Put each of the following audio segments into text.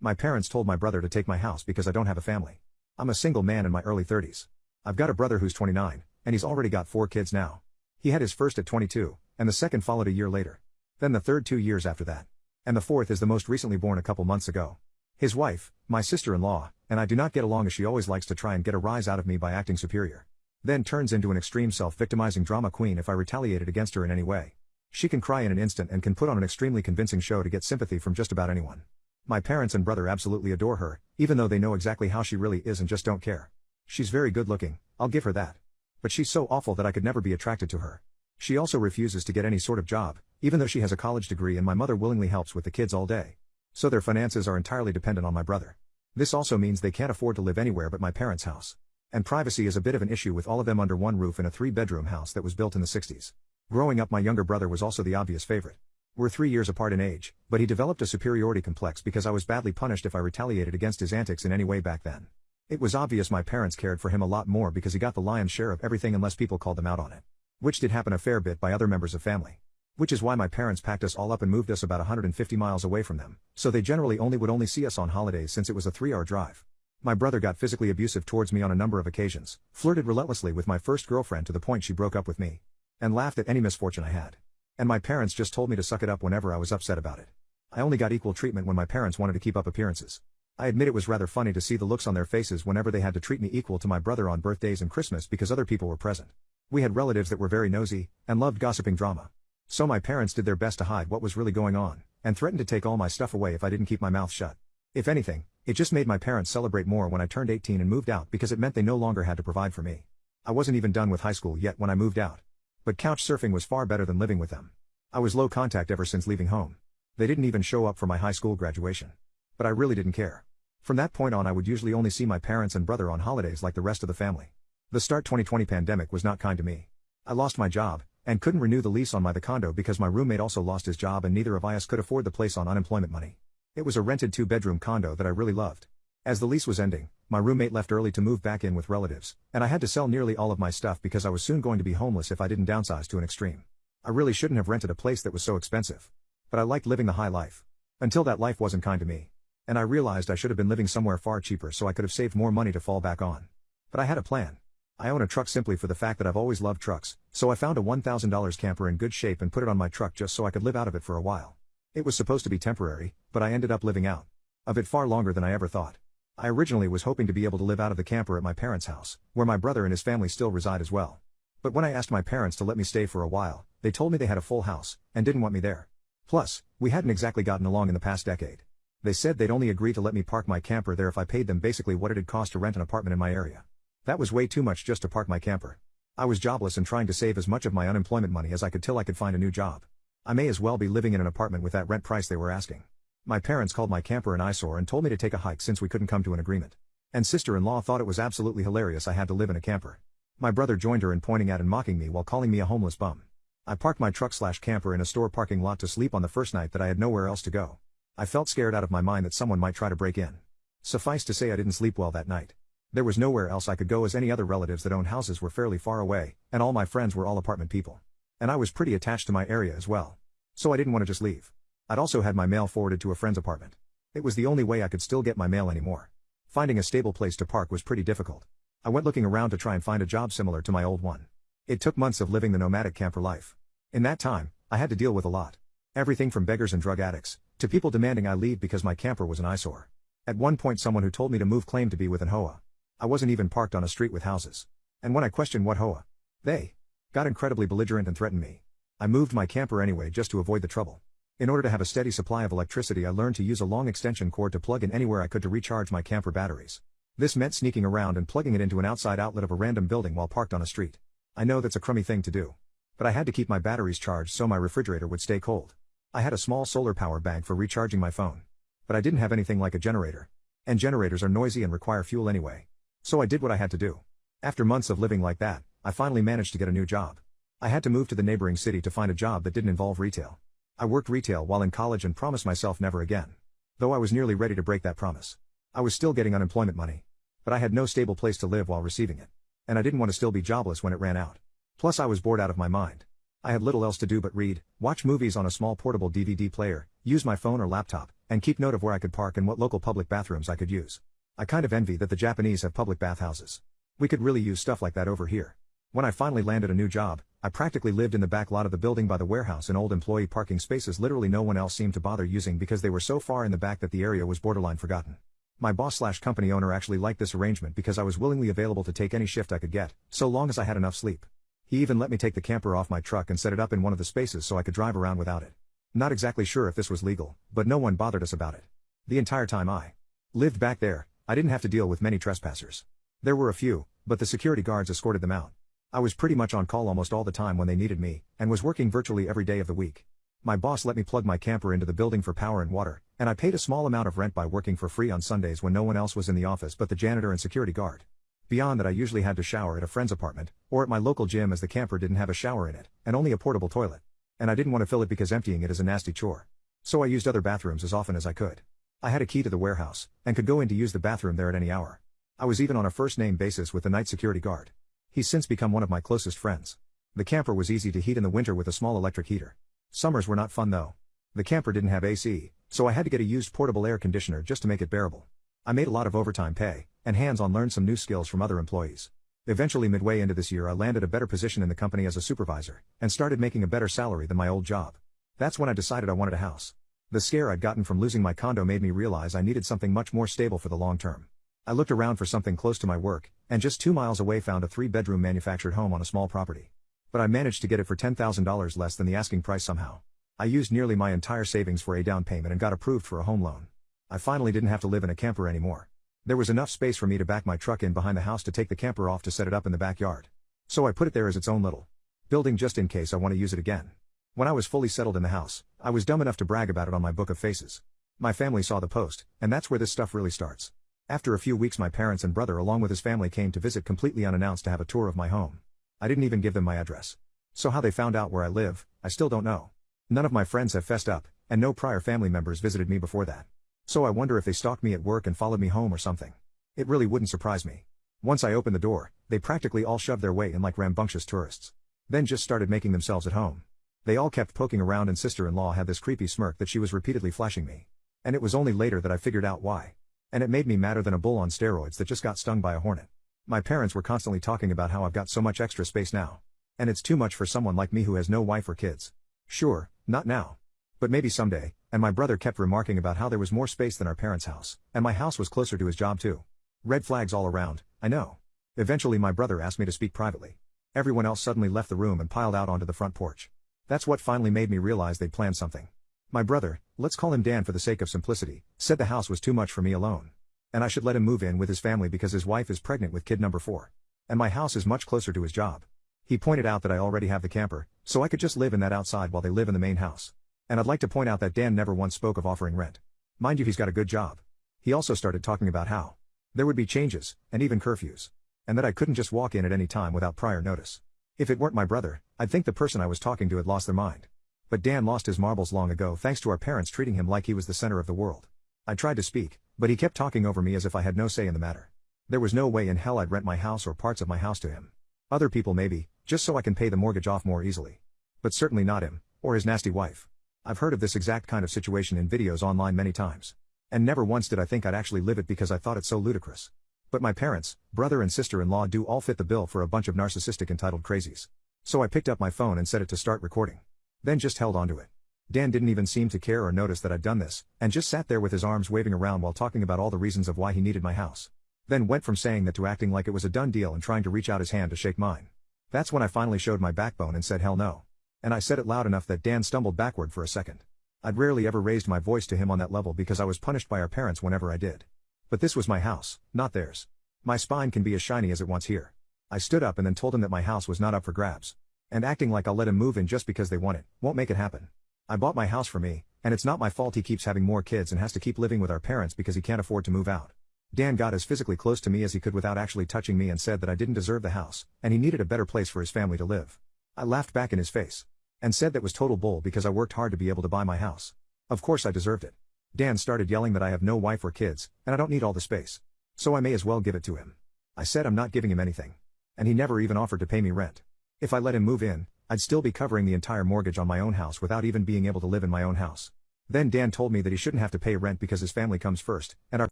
My parents told my brother to take my house because I don't have a family. I'm a single man in my early 30s. I've got a brother who's 29, and he's already got 4 kids now. He had his first at 22, and the second followed a year later. Then the third 2 years after that. And the fourth is the most recently born a couple months ago. His wife, my sister-in-law, and I do not get along as she always likes to try and get a rise out of me by acting superior. Then turns into an extreme self-victimizing drama queen if I retaliated against her in any way. She can cry in an instant and can put on an extremely convincing show to get sympathy from just about anyone. My parents and brother absolutely adore her, even though they know exactly how she really is and just don't care. She's very good looking, I'll give her that. But she's so awful that I could never be attracted to her. She also refuses to get any sort of job, even though she has a college degree, and my mother willingly helps with the kids all day. So their finances are entirely dependent on my brother. This also means they can't afford to live anywhere but my parents' house. And privacy is a bit of an issue with all of them under one roof in a 3-bedroom house that was built in the 60s. Growing up, my younger brother was also the obvious favorite. We're 3 years apart in age, but he developed a superiority complex because I was badly punished if I retaliated against his antics in any way back then. It was obvious my parents cared for him a lot more because he got the lion's share of everything unless people called them out on it. Which did happen a fair bit by other members of family. Which is why my parents packed us all up and moved us about 150 miles away from them, so they generally would see us on holidays since it was a 3-hour drive. My brother got physically abusive towards me on a number of occasions, flirted relentlessly with my first girlfriend to the point she broke up with me, and laughed at any misfortune I had. And my parents just told me to suck it up whenever I was upset about it. I only got equal treatment when my parents wanted to keep up appearances. I admit it was rather funny to see the looks on their faces whenever they had to treat me equal to my brother on birthdays and Christmas because other people were present. We had relatives that were very nosy, and loved gossiping drama. So my parents did their best to hide what was really going on, and threatened to take all my stuff away if I didn't keep my mouth shut. If anything, it just made my parents celebrate more when I turned 18 and moved out because it meant they no longer had to provide for me. I wasn't even done with high school yet when I moved out. But couch surfing was far better than living with them. I was low contact ever since leaving home. They didn't even show up for my high school graduation. But I really didn't care. From that point on, I would usually only see my parents and brother on holidays like the rest of the family. The start 2020 pandemic was not kind to me. I lost my job, and couldn't renew the lease on the condo because my roommate also lost his job and neither of us could afford the place on unemployment money. It was a rented 2-bedroom condo that I really loved. As the lease was ending, my roommate left early to move back in with relatives, and I had to sell nearly all of my stuff because I was soon going to be homeless if I didn't downsize to an extreme. I really shouldn't have rented a place that was so expensive. But I liked living the high life. Until that life wasn't kind to me. And I realized I should have been living somewhere far cheaper so I could have saved more money to fall back on. But I had a plan. I own a truck simply for the fact that I've always loved trucks, so I found a $1,000 camper in good shape and put it on my truck just so I could live out of it for a while. It was supposed to be temporary, but I ended up living out of it far longer than I ever thought. I originally was hoping to be able to live out of the camper at my parents' house, where my brother and his family still reside as well. But when I asked my parents to let me stay for a while, they told me they had a full house, and didn't want me there. Plus, we hadn't exactly gotten along in the past decade. They said they'd only agree to let me park my camper there if I paid them basically what it'd cost to rent an apartment in my area. That was way too much just to park my camper. I was jobless and trying to save as much of my unemployment money as I could till I could find a new job. I may as well be living in an apartment with that rent price they were asking. My parents called my camper an eyesore and told me to take a hike since we couldn't come to an agreement. And sister-in-law thought it was absolutely hilarious I had to live in a camper. My brother joined her in pointing at and mocking me while calling me a homeless bum. I parked my truck/camper in a store parking lot to sleep on the first night that I had nowhere else to go. I felt scared out of my mind that someone might try to break in. Suffice to say I didn't sleep well that night. There was nowhere else I could go as any other relatives that owned houses were fairly far away, and all my friends were all apartment people. And I was pretty attached to my area as well. So I didn't want to just leave. I'd also had my mail forwarded to a friend's apartment. It was the only way I could still get my mail anymore. Finding a stable place to park was pretty difficult. I went looking around to try and find a job similar to my old one. It took months of living the nomadic camper life. In that time, I had to deal with a lot. Everything from beggars and drug addicts, to people demanding I leave because my camper was an eyesore. At one point someone who told me to move claimed to be with an HOA. I wasn't even parked on a street with houses. And when I questioned what HOA, they got incredibly belligerent and threatened me. I moved my camper anyway just to avoid the trouble. In order to have a steady supply of electricity, I learned to use a long extension cord to plug in anywhere I could to recharge my camper batteries. This meant sneaking around and plugging it into an outside outlet of a random building while parked on a street. I know that's a crummy thing to do. But I had to keep my batteries charged so my refrigerator would stay cold. I had a small solar power bank for recharging my phone. But I didn't have anything like a generator. And generators are noisy and require fuel anyway. So I did what I had to do. After months of living like that, I finally managed to get a new job. I had to move to the neighboring city to find a job that didn't involve retail. I worked retail while in college and promised myself never again. Though I was nearly ready to break that promise. I was still getting unemployment money. But I had no stable place to live while receiving it. And I didn't want to still be jobless when it ran out. Plus I was bored out of my mind. I had little else to do but read, watch movies on a small portable DVD player, use my phone or laptop, and keep note of where I could park and what local public bathrooms I could use. I kind of envy that the Japanese have public bathhouses. We could really use stuff like that over here. When I finally landed a new job, I practically lived in the back lot of the building by the warehouse in old employee parking spaces literally no one else seemed to bother using because they were so far in the back that the area was borderline forgotten. My boss/company owner actually liked this arrangement because I was willingly available to take any shift I could get, so long as I had enough sleep. He even let me take the camper off my truck and set it up in one of the spaces so I could drive around without it. Not exactly sure if this was legal, but no one bothered us about it. The entire time I lived back there, I didn't have to deal with many trespassers. There were a few, but the security guards escorted them out. I was pretty much on call almost all the time when they needed me, and was working virtually every day of the week. My boss let me plug my camper into the building for power and water, and I paid a small amount of rent by working for free on Sundays when no one else was in the office but the janitor and security guard. Beyond that, I usually had to shower at a friend's apartment, or at my local gym as the camper didn't have a shower in it, and only a portable toilet. And I didn't want to fill it because emptying it is a nasty chore. So I used other bathrooms as often as I could. I had a key to the warehouse, and could go in to use the bathroom there at any hour. I was even on a first-name basis with the night security guard. He's since become one of my closest friends. The camper was easy to heat in the winter with a small electric heater. Summers were not fun though. The camper didn't have AC, so I had to get a used portable air conditioner just to make it bearable. I made a lot of overtime pay, and hands-on learned some new skills from other employees. Eventually midway into this year I landed a better position in the company as a supervisor, and started making a better salary than my old job. That's when I decided I wanted a house. The scare I'd gotten from losing my condo made me realize I needed something much more stable for the long term. I looked around for something close to my work, and just 2 miles away found a 3-bedroom manufactured home on a small property. But I managed to get it for $10,000 less than the asking price somehow. I used nearly my entire savings for a down payment and got approved for a home loan. I finally didn't have to live in a camper anymore. There was enough space for me to back my truck in behind the house to take the camper off to set it up in the backyard. So I put it there as its own little building just in case I want to use it again. When I was fully settled in the house, I was dumb enough to brag about it on my book of faces. My family saw the post, and that's where this stuff really starts. After a few weeks my parents and brother along with his family came to visit completely unannounced to have a tour of my home. I didn't even give them my address. So how they found out where I live, I still don't know. None of my friends have fessed up, and no prior family members visited me before that. So I wonder if they stalked me at work and followed me home or something. It really wouldn't surprise me. Once I opened the door, they practically all shoved their way in like rambunctious tourists. Then just started making themselves at home. They all kept poking around and sister-in-law had this creepy smirk that she was repeatedly flashing me. And it was only later that I figured out why. And it made me madder than a bull on steroids that just got stung by a hornet. My parents were constantly talking about how I've got so much extra space now. And it's too much for someone like me who has no wife or kids. Sure, not now. But maybe someday, and my brother kept remarking about how there was more space than our parents' house, and my house was closer to his job too. Red flags all around, I know. Eventually my brother asked me to speak privately. Everyone else suddenly left the room and piled out onto the front porch. That's what finally made me realize they'd planned something. My brother, let's call him Dan for the sake of simplicity, said the house was too much for me alone. And I should let him move in with his family because his wife is pregnant with kid number 4. And my house is much closer to his job. He pointed out that I already have the camper, so I could just live in that outside while they live in the main house. And I'd like to point out that Dan never once spoke of offering rent. Mind you, he's got a good job. He also started talking about how there would be changes, and even curfews. And that I couldn't just walk in at any time without prior notice. If it weren't my brother, I'd think the person I was talking to had lost their mind. But Dan lost his marbles long ago thanks to our parents treating him like he was the center of the world. I tried to speak, but he kept talking over me as if I had no say in the matter. There was no way in hell I'd rent my house or parts of my house to him. Other people maybe, just so I can pay the mortgage off more easily. But certainly not him, or his nasty wife. I've heard of this exact kind of situation in videos online many times. And never once did I think I'd actually live it because I thought it so ludicrous. But my parents, brother and sister-in-law do all fit the bill for a bunch of narcissistic entitled crazies. So I picked up my phone and set it to start recording. Then just held onto it. Dan didn't even seem to care or notice that I'd done this, and just sat there with his arms waving around while talking about all the reasons of why he needed my house. Then went from saying that to acting like it was a done deal and trying to reach out his hand to shake mine. That's when I finally showed my backbone and said hell no. And I said it loud enough that Dan stumbled backward for a second. I'd rarely ever raised my voice to him on that level because I was punished by our parents whenever I did. But this was my house, not theirs. My spine can be as shiny as it wants here. I stood up and then told him that my house was not up for grabs. And acting like I'll let him move in just because they want it, won't make it happen. I bought my house for me, and it's not my fault he keeps having more kids and has to keep living with our parents because he can't afford to move out. Dan got as physically close to me as he could without actually touching me and said that I didn't deserve the house, and he needed a better place for his family to live. I laughed back in his face. And said that was total bull because I worked hard to be able to buy my house. Of course I deserved it. Dan started yelling that I have no wife or kids, and I don't need all the space. So I may as well give it to him. I said I'm not giving him anything. And he never even offered to pay me rent. If I let him move in, I'd still be covering the entire mortgage on my own house without even being able to live in my own house. Then Dan told me that he shouldn't have to pay rent because his family comes first, and our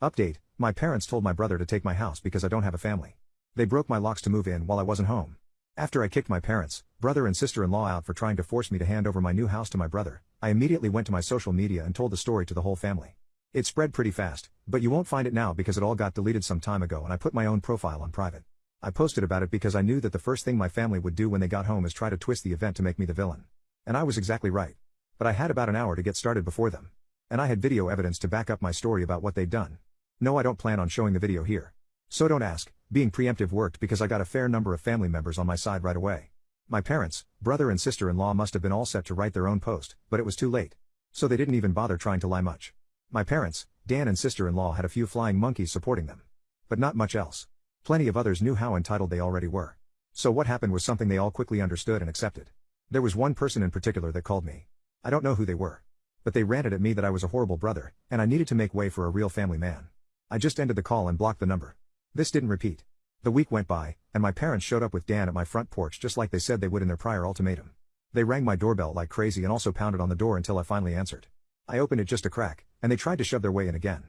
update, my parents told my brother to take my house because I don't have a family. They broke my locks to move in while I wasn't home. After I kicked my parents, brother and sister-in-law out for trying to force me to hand over my new house to my brother, I immediately went to my social media and told the story to the whole family. It spread pretty fast, but you won't find it now because it all got deleted some time ago and I put my own profile on private. I posted about it because I knew that the first thing my family would do when they got home is try to twist the event to make me the villain. And I was exactly right. But I had about an hour to get started before them. And I had video evidence to back up my story about what they'd done. No, I don't plan on showing the video here. So don't ask, being preemptive worked because I got a fair number of family members on my side right away. My parents, brother and sister-in-law must have been all set to write their own post, but it was too late. So they didn't even bother trying to lie much. My parents, Dan and sister-in-law had a few flying monkeys supporting them. But not much else. Plenty of others knew how entitled they already were. So what happened was something they all quickly understood and accepted. There was one person in particular that called me. I don't know who they were. But they ranted at me that I was a horrible brother, and I needed to make way for a real family man. I just ended the call and blocked the number. This didn't repeat. The week went by, and my parents showed up with Dan at my front porch just like they said they would in their prior ultimatum. They rang my doorbell like crazy and also pounded on the door until I finally answered. I opened it just a crack, and they tried to shove their way in again.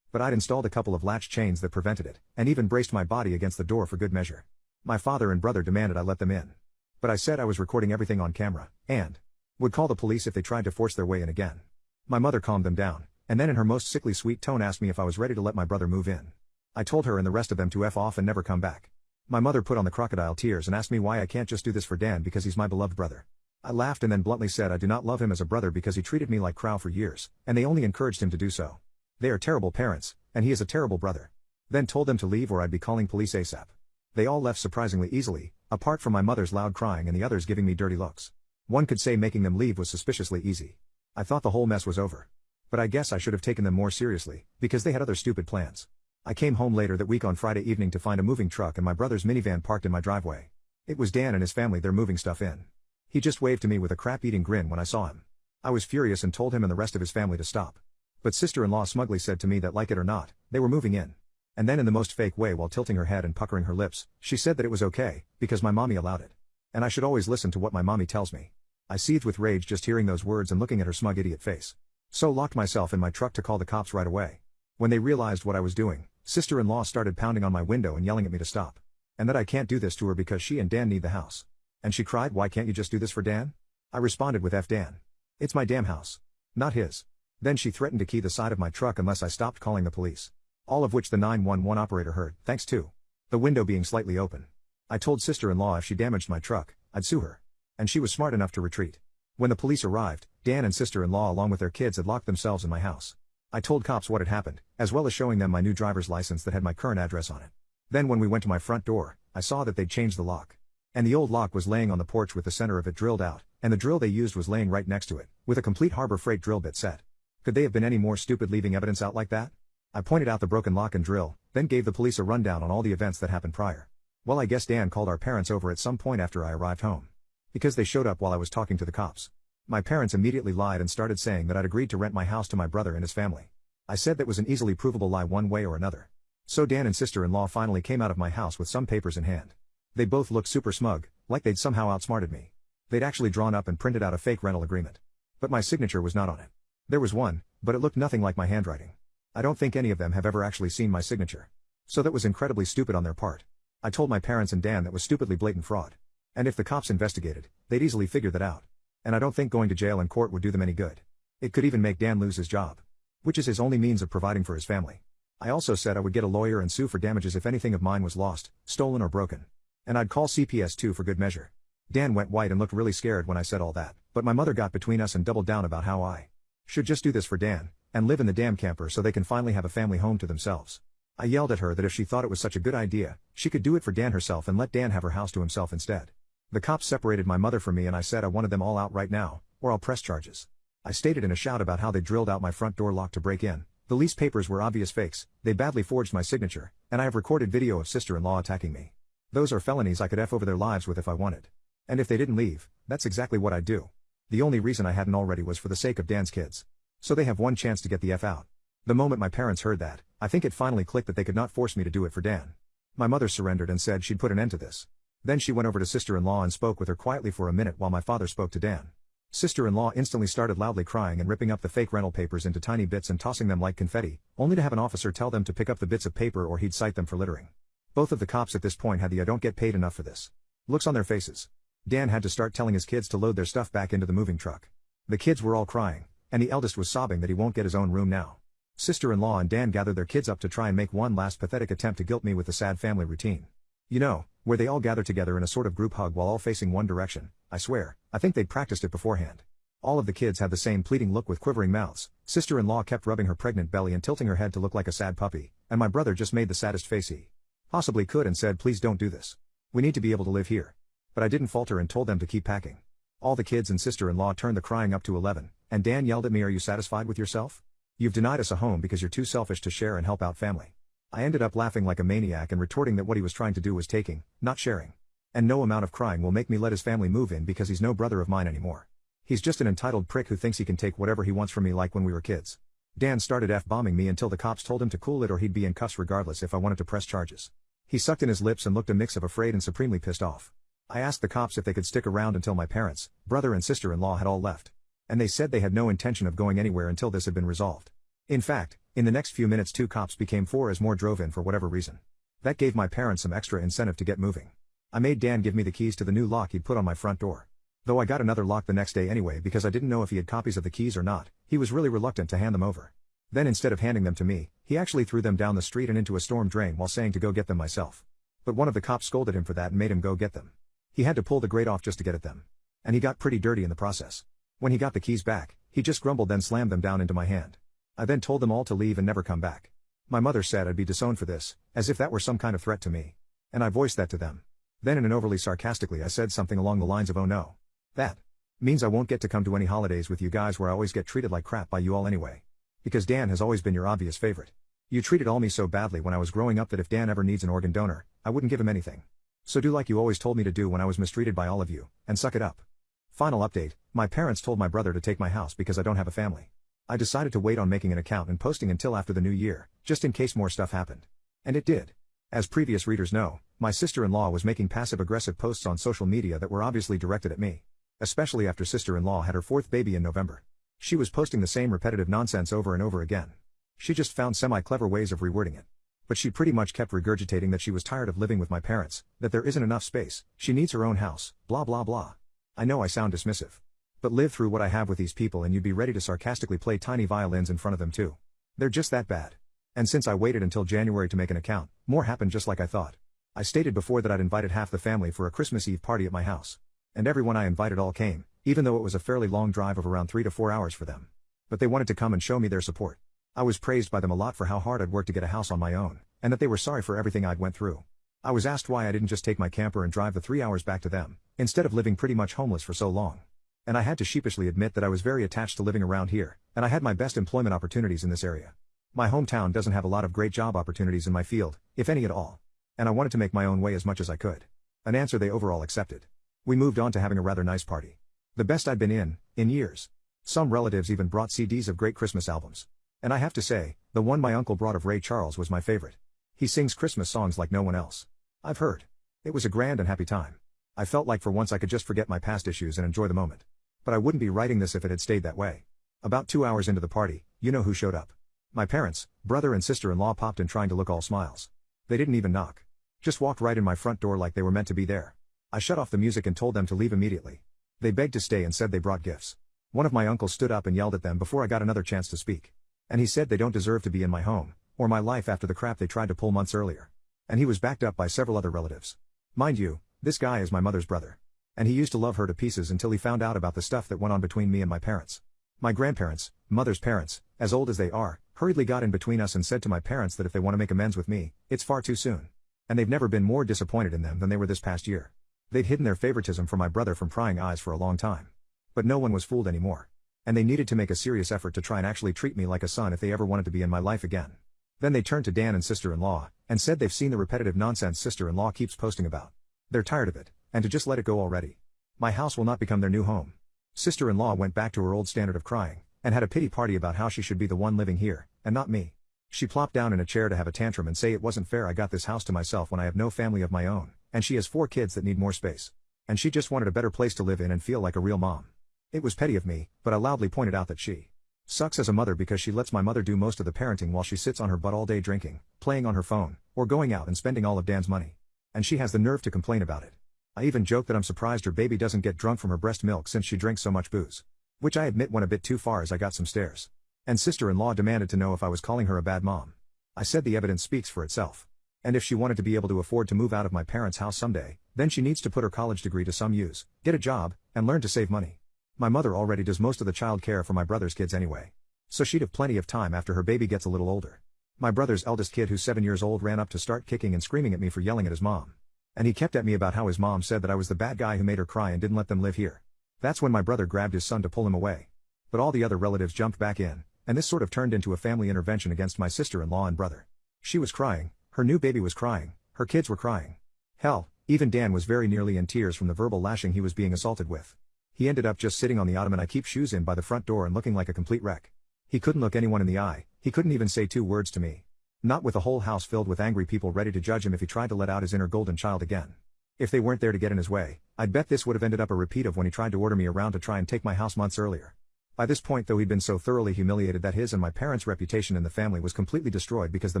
But I'd installed a couple of latch chains that prevented it, and even braced my body against the door for good measure. My father and brother demanded I let them in. But I said I was recording everything on camera, and would call the police if they tried to force their way in again. My mother calmed them down, and then in her most sickly sweet tone asked me if I was ready to let my brother move in. I told her and the rest of them to F off and never come back. My mother put on the crocodile tears and asked me why I can't just do this for Dan because he's my beloved brother. I laughed and then bluntly said I do not love him as a brother because he treated me like crow for years, and they only encouraged him to do so. They are terrible parents, and he is a terrible brother. Then told them to leave or I'd be calling police ASAP. They all left surprisingly easily, apart from my mother's loud crying and the others giving me dirty looks. One could say making them leave was suspiciously easy. I thought the whole mess was over. But I guess I should have taken them more seriously, because they had other stupid plans. I came home later that week on Friday evening to find a moving truck and my brother's minivan parked in my driveway. It was Dan and his family there moving stuff in. He just waved to me with a crap-eating grin when I saw him. I was furious and told him and the rest of his family to stop. But sister-in-law smugly said to me that like it or not, they were moving in. And then in the most fake way while tilting her head and puckering her lips, she said that it was okay, because my mommy allowed it. And I should always listen to what my mommy tells me. I seethed with rage just hearing those words and looking at her smug idiot face. So locked myself in my truck to call the cops right away. When they realized what I was doing, sister-in-law started pounding on my window and yelling at me to stop. And that I can't do this to her because she and Dan need the house. And she cried, "Why can't you just do this for Dan?" I responded with F Dan. It's my damn house. Not his. Then she threatened to key the side of my truck unless I stopped calling the police. All of which the 911 operator heard, thanks to the window being slightly open. I told sister-in-law if she damaged my truck, I'd sue her. And she was smart enough to retreat. When the police arrived, Dan and sister-in-law along with their kids had locked themselves in my house. I told cops what had happened, as well as showing them my new driver's license that had my current address on it. Then when we went to my front door, I saw that they'd changed the lock. And the old lock was laying on the porch with the center of it drilled out, and the drill they used was laying right next to it, with a complete Harbor Freight drill bit set. Could they have been any more stupid leaving evidence out like that? I pointed out the broken lock and drill, then gave the police a rundown on all the events that happened prior. Well, I guess Dan called our parents over at some point after I arrived home. Because they showed up while I was talking to the cops. My parents immediately lied and started saying that I'd agreed to rent my house to my brother and his family. I said that was an easily provable lie one way or another. So Dan and sister-in-law finally came out of my house with some papers in hand. They both looked super smug, like they'd somehow outsmarted me. They'd actually drawn up and printed out a fake rental agreement. But my signature was not on it. There was one, but it looked nothing like my handwriting. I don't think any of them have ever actually seen my signature. So that was incredibly stupid on their part. I told my parents and Dan that was stupidly blatant fraud. And if the cops investigated, they'd easily figure that out. And I don't think going to jail and court would do them any good. It could even make Dan lose his job. Which is his only means of providing for his family. I also said I would get a lawyer and sue for damages if anything of mine was lost, stolen or broken. And I'd call CPS too for good measure. Dan went white and looked really scared when I said all that, but my mother got between us and doubled down about how I should just do this for Dan, and live in the damn camper so they can finally have a family home to themselves. I yelled at her that if she thought it was such a good idea, she could do it for Dan herself and let Dan have her house to himself instead. The cops separated my mother from me and I said I wanted them all out right now, or I'll press charges. I stated in a shout about how they drilled out my front door lock to break in. The lease papers were obvious fakes, they badly forged my signature, and I have recorded video of sister-in-law attacking me. Those are felonies I could F over their lives with if I wanted. And if they didn't leave, that's exactly what I'd do. The only reason I hadn't already was for the sake of Dan's kids. So they have one chance to get the F out. The moment my parents heard that, I think it finally clicked that they could not force me to do it for Dan. My mother surrendered and said she'd put an end to this. Then she went over to sister-in-law and spoke with her quietly for a minute while my father spoke to Dan. Sister-in-law instantly started loudly crying and ripping up the fake rental papers into tiny bits and tossing them like confetti, only to have an officer tell them to pick up the bits of paper or he'd cite them for littering. Both of the cops at this point had the "I don't get paid enough for this" looks on their faces. Dan had to start telling his kids to load their stuff back into the moving truck. The kids were all crying, and the eldest was sobbing that he won't get his own room now. Sister-in-law and Dan gathered their kids up to try and make one last pathetic attempt to guilt me with the sad family routine. You know, where they all gather together in a sort of group hug while all facing one direction. I swear, I think they'd practiced it beforehand. All of the kids had the same pleading look with quivering mouths. Sister-in-law kept rubbing her pregnant belly and tilting her head to look like a sad puppy, and my brother just made the saddest face he possibly could and said, "Please don't do this. We need to be able to live here." But I didn't falter and told them to keep packing. All the kids and sister-in-law turned the crying up to 11, and Dan yelled at me, "Are you satisfied with yourself? You've denied us a home because you're too selfish to share and help out family." I ended up laughing like a maniac and retorting that what he was trying to do was taking, not sharing. And no amount of crying will make me let his family move in because he's no brother of mine anymore. He's just an entitled prick who thinks he can take whatever he wants from me like when we were kids. Dan started F-bombing me until the cops told him to cool it or he'd be in cuffs regardless if I wanted to press charges. He sucked in his lips and looked a mix of afraid and supremely pissed off. I asked the cops if they could stick around until my parents, brother and sister-in-law had all left. And they said they had no intention of going anywhere until this had been resolved. In fact, in the next few minutes 2 cops became 4 as more drove in for whatever reason. That gave my parents some extra incentive to get moving. I made Dan give me the keys to the new lock he'd put on my front door. Though I got another lock the next day anyway because I didn't know if he had copies of the keys or not, he was really reluctant to hand them over. Then instead of handing them to me, he actually threw them down the street and into a storm drain while saying to go get them myself. But one of the cops scolded him for that and made him go get them. He had to pull the grate off just to get at them. And he got pretty dirty in the process. When he got the keys back, he just grumbled then slammed them down into my hand. I then told them all to leave and never come back. My mother said I'd be disowned for this, as if that were some kind of threat to me. And I voiced that to them. Then in an overly sarcastically I said something along the lines of, "Oh no. That means I won't get to come to any holidays with you guys where I always get treated like crap by you all anyway. Because Dan has always been your obvious favorite. You treated all me so badly when I was growing up that if Dan ever needs an organ donor, I wouldn't give him anything. So do like you always told me to do when I was mistreated by all of you, and suck it up." Final update, my parents told my brother to take my house because I don't have a family. I decided to wait on making an account and posting until after the new year, just in case more stuff happened. And it did. As previous readers know, my sister-in-law was making passive-aggressive posts on social media that were obviously directed at me. Especially after sister-in-law had her 4th baby in November. She was posting the same repetitive nonsense over and over again. She just found semi-clever ways of rewording it. But she pretty much kept regurgitating that she was tired of living with my parents, that there isn't enough space, she needs her own house, blah blah blah. I know I sound dismissive. But live through what I have with these people and you'd be ready to sarcastically play tiny violins in front of them too. They're just that bad. And since I waited until January to make an account, more happened just like I thought. I stated before that I'd invited half the family for a Christmas Eve party at my house. And everyone I invited all came, even though it was a fairly long drive of around 3 to 4 hours for them. But they wanted to come and show me their support. I was praised by them a lot for how hard I'd worked to get a house on my own, and that they were sorry for everything I'd went through. I was asked why I didn't just take my camper and drive the 3 hours back to them, instead of living pretty much homeless for so long. And I had to sheepishly admit that I was very attached to living around here, and I had my best employment opportunities in this area. My hometown doesn't have a lot of great job opportunities in my field, if any at all. And I wanted to make my own way as much as I could. An answer they overall accepted. We moved on to having a rather nice party. The best I'd been in years. Some relatives even brought CDs of great Christmas albums. And I have to say, the one my uncle brought of Ray Charles was my favorite. He sings Christmas songs like no one else I've heard. It was a grand and happy time. I felt like for once I could just forget my past issues and enjoy the moment. But I wouldn't be writing this if it had stayed that way. About 2 hours into the party, you know who showed up. My parents, brother and sister-in-law popped in trying to look all smiles. They didn't even knock. Just walked right in my front door like they were meant to be there. I shut off the music and told them to leave immediately. They begged to stay and said they brought gifts. One of my uncles stood up and yelled at them before I got another chance to speak. And he said they don't deserve to be in my home, or my life after the crap they tried to pull months earlier. And he was backed up by several other relatives. Mind you, this guy is my mother's brother. And he used to love her to pieces until he found out about the stuff that went on between me and my parents. My grandparents, mother's parents, as old as they are, hurriedly got in between us and said to my parents that if they want to make amends with me, it's far too soon. And they've never been more disappointed in them than they were this past year. They'd hidden their favoritism for my brother from prying eyes for a long time. But no one was fooled anymore. And they needed to make a serious effort to try and actually treat me like a son if they ever wanted to be in my life again. Then they turned to Dan and sister-in-law, and said they've seen the repetitive nonsense sister-in-law keeps posting about. They're tired of it, and to just let it go already. My house will not become their new home. Sister-in-law went back to her old standard of crying, and had a pity party about how she should be the one living here, and not me. She plopped down in a chair to have a tantrum and say it wasn't fair I got this house to myself when I have no family of my own, and she has 4 kids that need more space. And she just wanted a better place to live in and feel like a real mom. It was petty of me, but I loudly pointed out that she sucks as a mother because she lets my mother do most of the parenting while she sits on her butt all day drinking, playing on her phone, or going out and spending all of Dan's money. And she has the nerve to complain about it. I even joke that I'm surprised her baby doesn't get drunk from her breast milk since she drinks so much booze. Which I admit went a bit too far as I got some stares. And sister-in-law demanded to know if I was calling her a bad mom. I said the evidence speaks for itself. And if she wanted to be able to afford to move out of my parents' house someday, then she needs to put her college degree to some use, get a job, and learn to save money. My mother already does most of the child care for my brother's kids anyway. So she'd have plenty of time after her baby gets a little older. My brother's eldest kid, who's 7 years old, ran up to start kicking and screaming at me for yelling at his mom. And he kept at me about how his mom said that I was the bad guy who made her cry and didn't let them live here. That's when my brother grabbed his son to pull him away. But all the other relatives jumped back in, and this sort of turned into a family intervention against my sister-in-law and brother. She was crying, her new baby was crying, her kids were crying. Hell, even Dan was very nearly in tears from the verbal lashing he was being assaulted with. He ended up just sitting on the ottoman I keep shoes in by the front door and looking like a complete wreck. He couldn't look anyone in the eye, he couldn't even say 2 words to me. Not with a whole house filled with angry people ready to judge him if he tried to let out his inner golden child again. If they weren't there to get in his way, I'd bet this would have ended up a repeat of when he tried to order me around to try and take my house months earlier. By this point though, he'd been so thoroughly humiliated that his and my parents' reputation in the family was completely destroyed because the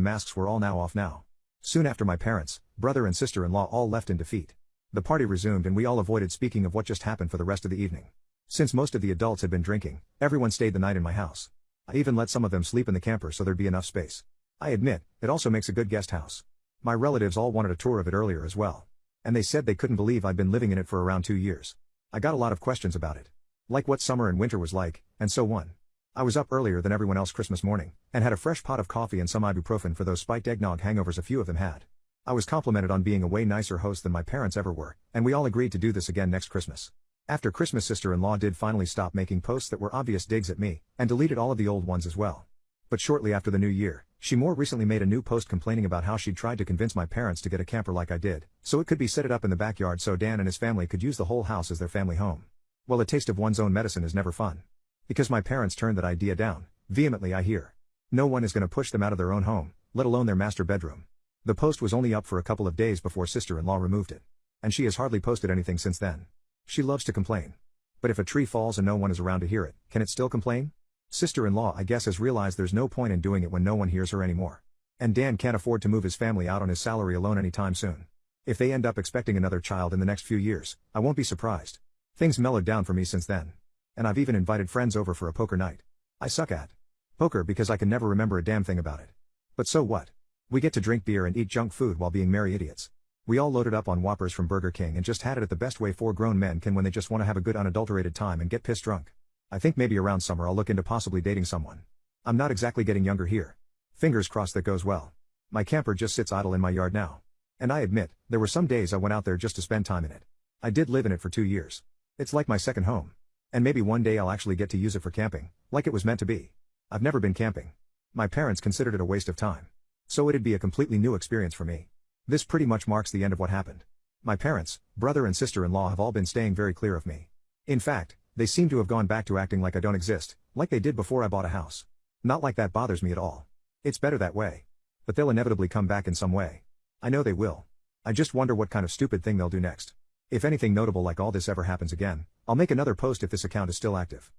masks were all now off now. Soon after, my parents, brother and sister-in-law all left in defeat. The party resumed and we all avoided speaking of what just happened for the rest of the evening. Since most of the adults had been drinking, everyone stayed the night in my house. I even let some of them sleep in the camper so there'd be enough space. I admit, it also makes a good guest house. My relatives all wanted a tour of it earlier as well. And they said they couldn't believe I'd been living in it for around 2 years. I got a lot of questions about it. Like what summer and winter was like, and so on. I was up earlier than everyone else Christmas morning, and had a fresh pot of coffee and some ibuprofen for those spiked eggnog hangovers a few of them had. I was complimented on being a way nicer host than my parents ever were, and we all agreed to do this again next Christmas. After Christmas, sister-in-law did finally stop making posts that were obvious digs at me, and deleted all of the old ones as well. But shortly after the new year, she more recently made a new post complaining about how she'd tried to convince my parents to get a camper like I did, so it could be set it up in the backyard so Dan and his family could use the whole house as their family home. Well, a taste of one's own medicine is never fun. Because my parents turned that idea down, vehemently I hear. No one is going to push them out of their own home, let alone their master bedroom. The post was only up for a couple of days before sister-in-law removed it. And she has hardly posted anything since then. She loves to complain. But if a tree falls and no one is around to hear it, can it still complain? Sister-in-law, I guess, has realized there's no point in doing it when no one hears her anymore. And Dan can't afford to move his family out on his salary alone anytime soon. If they end up expecting another child in the next few years, I won't be surprised. Things mellowed down for me since then. And I've even invited friends over for a poker night. I suck at poker because I can never remember a damn thing about it. But so what? We get to drink beer and eat junk food while being merry idiots. We all loaded up on Whoppers from Burger King and just had it at the best way 4 grown men can when they just want to have a good unadulterated time and get pissed drunk. I think maybe around summer I'll look into possibly dating someone. I'm not exactly getting younger here. Fingers crossed that goes well. My camper just sits idle in my yard now. And I admit, there were some days I went out there just to spend time in it. I did live in it for 2 years. It's like my second home. And maybe one day I'll actually get to use it for camping, like it was meant to be. I've never been camping. My parents considered it a waste of time. So it'd be a completely new experience for me. This pretty much marks the end of what happened. My parents, brother and sister-in-law have all been staying very clear of me. In fact, they seem to have gone back to acting like I don't exist, like they did before I bought a house. Not like that bothers me at all. It's better that way. But they'll inevitably come back in some way. I know they will. I just wonder what kind of stupid thing they'll do next. If anything notable like all this ever happens again, I'll make another post if this account is still active.